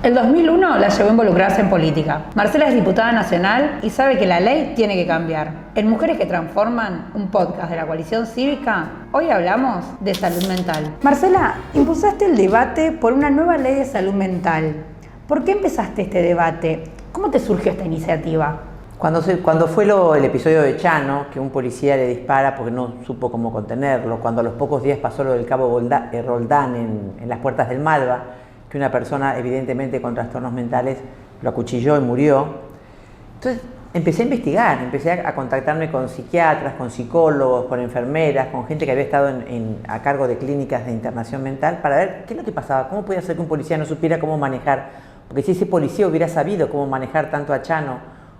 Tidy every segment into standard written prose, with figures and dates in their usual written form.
El 2001 la llevó a involucrarse en política. Marcela es diputada nacional y sabe que la ley tiene que cambiar. En Mujeres que Transforman, un podcast de la Coalición Cívica, hoy hablamos de salud mental. Marcela, impulsaste el debate por una nueva ley de salud mental. ¿Por qué empezaste este debate? ¿Cómo te surgió esta iniciativa? Cuando fue el episodio de Chano, que un policía le dispara porque no supo cómo contenerlo, cuando a los pocos días pasó lo del cabo Roldán en las puertas del Malva, que una persona evidentemente con trastornos mentales lo acuchilló y murió. Entonces empecé a investigar, empecé a contactarme con psiquiatras, con psicólogos, con enfermeras, con gente que había estado a cargo de clínicas de internación mental para ver qué es lo que pasaba, cómo podía ser que un policía no supiera cómo manejar, porque si ese policía hubiera sabido cómo manejar tanto a Chano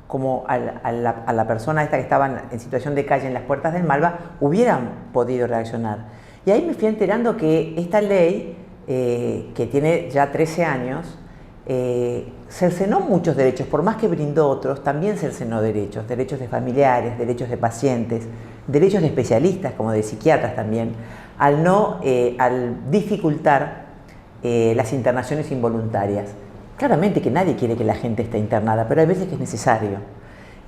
como a la persona esta que estaba en situación de calle en las puertas del Malva, hubieran podido reaccionar. Y ahí me fui enterando que esta ley, que tiene ya 13 años, cercenó muchos derechos, por más que brindó otros, también cercenó derechos de familiares, derechos de pacientes, derechos de especialistas, como de psiquiatras también, al dificultar las internaciones involuntarias. Claramente que nadie quiere que la gente esté internada, pero hay veces que es necesario.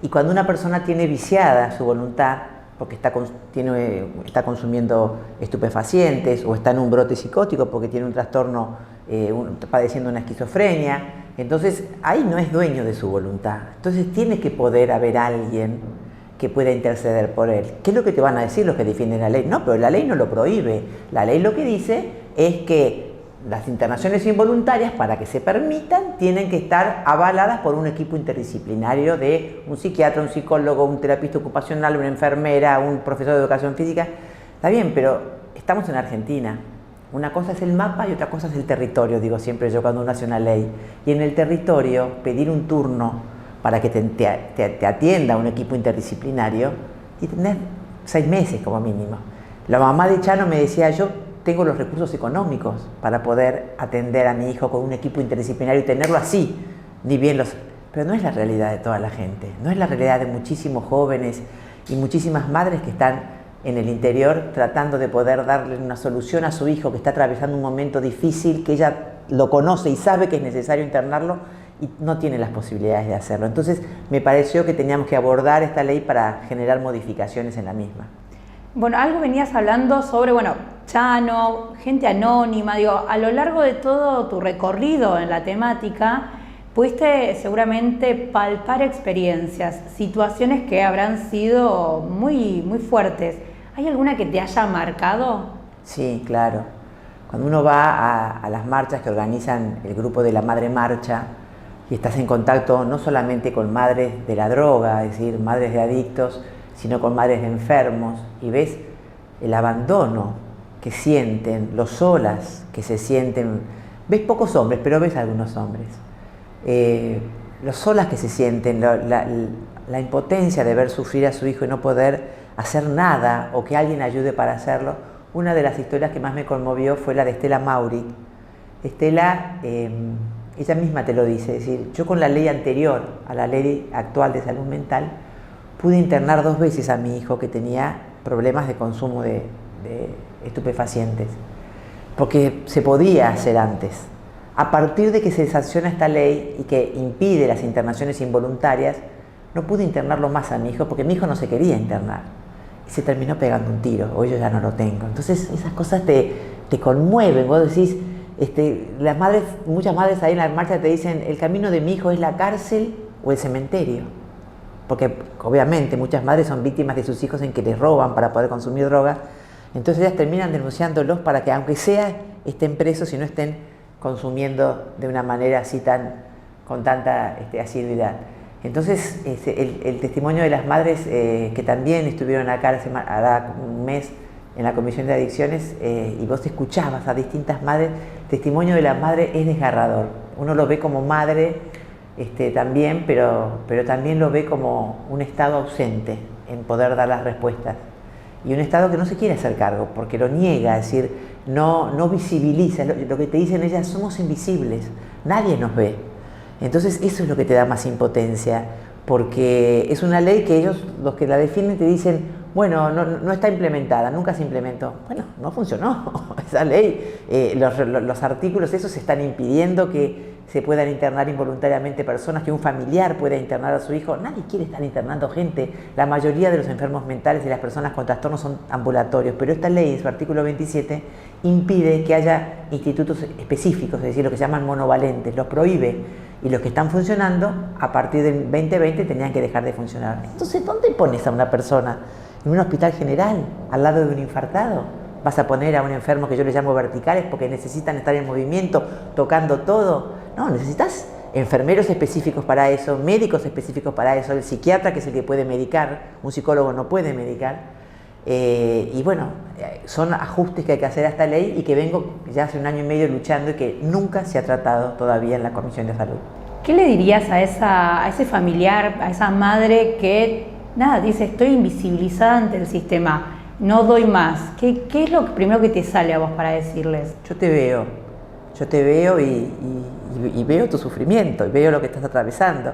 Y cuando una persona tiene viciada su voluntad, porque está consumiendo estupefacientes o está en un brote psicótico porque tiene un trastorno, padeciendo una esquizofrenia, entonces ahí no es dueño de su voluntad. Entonces tiene que poder haber alguien que pueda interceder por él. ¿Qué es lo que te van a decir los que defienden la ley? No, pero la ley no lo prohíbe. La ley lo que dice es que las internaciones involuntarias, para que se permitan, tienen que estar avaladas por un equipo interdisciplinario de un psiquiatra, un psicólogo, un terapista ocupacional, una enfermera, un profesor de educación física. Está bien, pero estamos en Argentina. Una cosa es el mapa y otra cosa es el territorio, digo siempre yo cuando uno hace una ley. Y en el territorio, pedir un turno para que te atienda un equipo interdisciplinario y tener 6 meses como mínimo. La mamá de Chano me decía, yo tengo los recursos económicos para poder atender a mi hijo con un equipo interdisciplinario y tenerlo así, ni bien Pero no es la realidad de toda la gente, no es la realidad de muchísimos jóvenes y muchísimas madres que están en el interior tratando de poder darle una solución a su hijo que está atravesando un momento difícil, que ella lo conoce y sabe que es necesario internarlo y no tiene las posibilidades de hacerlo. Entonces me pareció que teníamos que abordar esta ley para generar modificaciones en la misma. Bueno, algo venías hablando sobre, Chano, gente anónima, a lo largo de todo tu recorrido en la temática, pudiste seguramente palpar experiencias, situaciones que habrán sido muy, muy fuertes. ¿Hay alguna que te haya marcado? Sí, claro. Cuando uno va a las marchas que organizan el grupo de la Madre Marcha y estás en contacto no solamente con madres de la droga, es decir, madres de adictos, sino con madres de enfermos, y ves el abandono que sienten, lo solas que se sienten. Ves pocos hombres, pero ves algunos hombres. Lo solas que se sienten, la impotencia de ver sufrir a su hijo y no poder hacer nada o que alguien ayude para hacerlo. Una de las historias que más me conmovió fue la de Estela Mauri. Estela, ella misma te lo dice, es decir, yo con la ley anterior a la ley actual de salud mental, pude internar 2 veces a mi hijo que tenía problemas de consumo de estupefacientes, porque se podía hacer antes. A partir de que se sanciona esta ley y que impide las internaciones involuntarias, no pude internarlo más a mi hijo porque mi hijo no se quería internar y se terminó pegando un tiro. Hoy yo ya no lo tengo. Entonces esas cosas te conmueven. Vos decís, muchas madres ahí en la marcha te dicen, el camino de mi hijo es la cárcel o el cementerio. Porque obviamente muchas madres son víctimas de sus hijos en que les roban para poder consumir drogas. Entonces ellas terminan denunciándolos para que, aunque sea, estén presos y no estén consumiendo de una manera así con tanta asiduidad. Entonces el testimonio de las madres que también estuvieron acá hará un mes en la Comisión de Adicciones, y vos escuchabas a distintas madres, el testimonio de la madre es desgarrador. Uno lo ve como madre también, pero también lo ve como un Estado ausente en poder dar las respuestas. Y un Estado que no se quiere hacer cargo, porque lo niega, es decir, no visibiliza. Lo que te dicen ellas, somos invisibles, nadie nos ve. Entonces eso es lo que te da más impotencia, porque es una ley que ellos, los que la defienden, te dicen, bueno, no está implementada, nunca se implementó. Bueno, no funcionó esa ley. Los artículos esos están impidiendo que se puedan internar involuntariamente personas, que un familiar pueda internar a su hijo. Nadie quiere estar internando gente. La mayoría de los enfermos mentales y las personas con trastornos son ambulatorios, pero esta ley, en su artículo 27, impide que haya institutos específicos, es decir, lo que se llaman monovalentes, los prohíbe, y los que están funcionando, a partir del 2020, tenían que dejar de funcionar. Entonces, ¿dónde pones a una persona? ¿En un hospital general, al lado de un infartado? ¿Vas a poner a un enfermo que yo les llamo verticales porque necesitan estar en movimiento, tocando todo? No, necesitas enfermeros específicos para eso, médicos específicos para eso, el psiquiatra, que es el que puede medicar, un psicólogo no puede medicar. Y bueno, son ajustes que hay que hacer a esta ley y que vengo ya hace 1 año y medio luchando y que nunca se ha tratado todavía en la Comisión de Salud. ¿Qué le dirías a ese familiar, a esa madre que, dice, estoy invisibilizada ante el sistema, no doy más? ¿Qué es lo primero que te sale a vos para decirles? Yo te veo y veo tu sufrimiento, y veo lo que estás atravesando.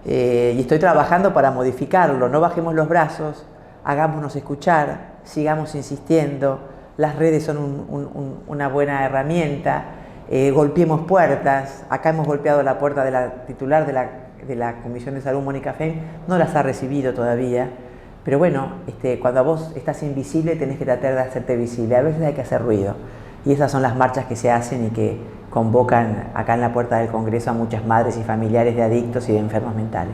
Y estoy trabajando para modificarlo. No bajemos los brazos, hagámonos escuchar, sigamos insistiendo. Las redes son una buena herramienta. Golpeemos puertas. Acá hemos golpeado la puerta de la titular de la Comisión de Salud, Mónica Fein, no las ha recibido todavía. Pero bueno, cuando vos estás invisible tenés que tratar de hacerte visible. A veces hay que hacer ruido. Y esas son las marchas que se hacen y que convocan acá en la puerta del Congreso a muchas madres y familiares de adictos y de enfermos mentales.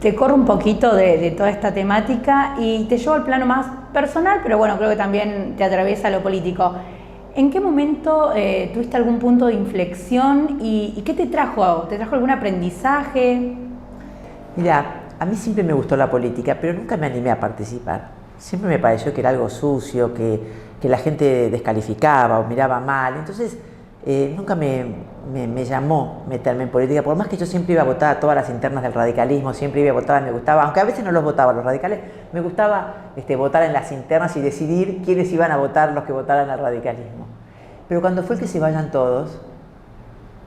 Te corro un poquito de toda esta temática y te llevo al plano más personal, pero bueno, creo que también te atraviesa lo político. ¿En qué momento tuviste algún punto de inflexión y qué te trajo? ¿Te trajo algún aprendizaje? Mira, a mí siempre me gustó la política, pero nunca me animé a participar. Siempre me pareció que era algo sucio, que la gente descalificaba o miraba mal. Entonces, nunca me llamó meterme en política, por más que yo siempre iba a votar a todas las internas del radicalismo, siempre iba a votar, me gustaba, aunque a veces no los votaba los radicales, me gustaba votar en las internas y decidir quiénes iban a votar los que votaran al radicalismo. Pero cuando fue el que se vayan todos,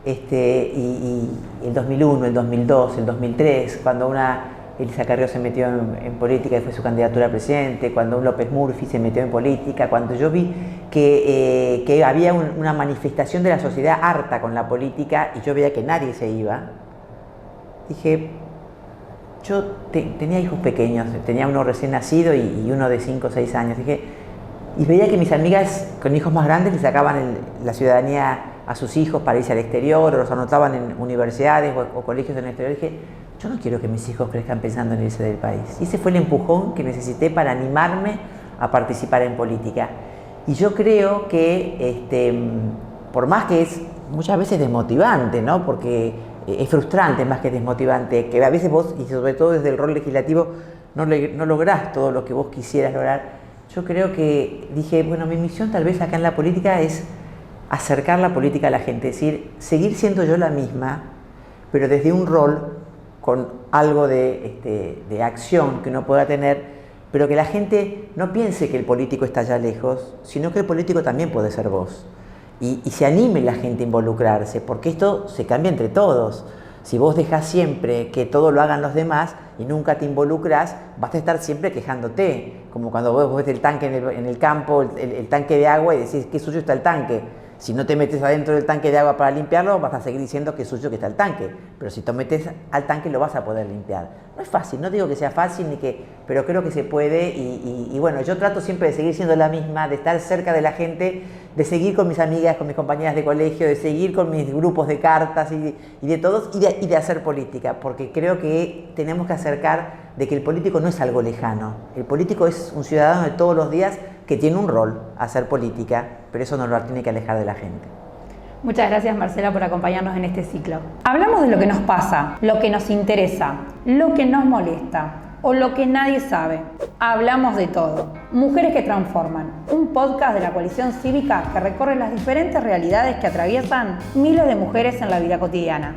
y el 2001, el 2002, el 2003, cuando Elisa Carrió se metió en política y fue su candidatura a presidente, cuando un López Murphy se metió en política, cuando yo vi que había una manifestación de la sociedad harta con la política y yo veía que nadie se iba, dije, yo tenía hijos pequeños, tenía uno recién nacido y uno de 5 o 6 años, y veía que mis amigas con hijos más grandes le sacaban la ciudadanía a sus hijos para irse al exterior, o los anotaban en universidades o colegios en el exterior. Dije, yo no quiero que mis hijos crezcan pensando en irse del país. Y ese fue el empujón que necesité para animarme a participar en política. Y yo creo que, por más que es muchas veces desmotivante, ¿no? Porque es frustrante más que desmotivante, que a veces vos, y sobre todo desde el rol legislativo, no lográs todo lo que vos quisieras lograr. Yo creo que dije, bueno, mi misión tal vez acá en la política es acercar la política a la gente, es decir, seguir siendo yo la misma, pero desde un rol con algo de acción que uno pueda tener, pero que la gente no piense que el político está allá lejos, sino que el político también puede ser vos. Y se anime la gente a involucrarse, porque esto se cambia entre todos. Si vos dejás siempre que todo lo hagan los demás y nunca te involucras, vas a estar siempre quejándote, como cuando vos ves el tanque en el campo, el tanque de agua, y decís qué sucio está el tanque. Si no te metes adentro del tanque de agua para limpiarlo, vas a seguir diciendo que es sucio que está el tanque. Pero si te metes al tanque, lo vas a poder limpiar. No es fácil, no digo que sea fácil, pero creo que se puede. Y bueno, yo trato siempre de seguir siendo la misma, de estar cerca de la gente, de seguir con mis amigas, con mis compañeras de colegio, de seguir con mis grupos de cartas y de todos, y de hacer política. Porque creo que tenemos que acercar de que el político no es algo lejano. El político es un ciudadano de todos los días que tiene un rol, hacer política, pero eso no lo tiene que alejar de la gente. Muchas gracias, Marcela, por acompañarnos en este ciclo. Hablamos de lo que nos pasa, lo que nos interesa, lo que nos molesta o lo que nadie sabe. Hablamos de todo. Mujeres que transforman, un podcast de la Coalición Cívica que recorre las diferentes realidades que atraviesan miles de mujeres en la vida cotidiana.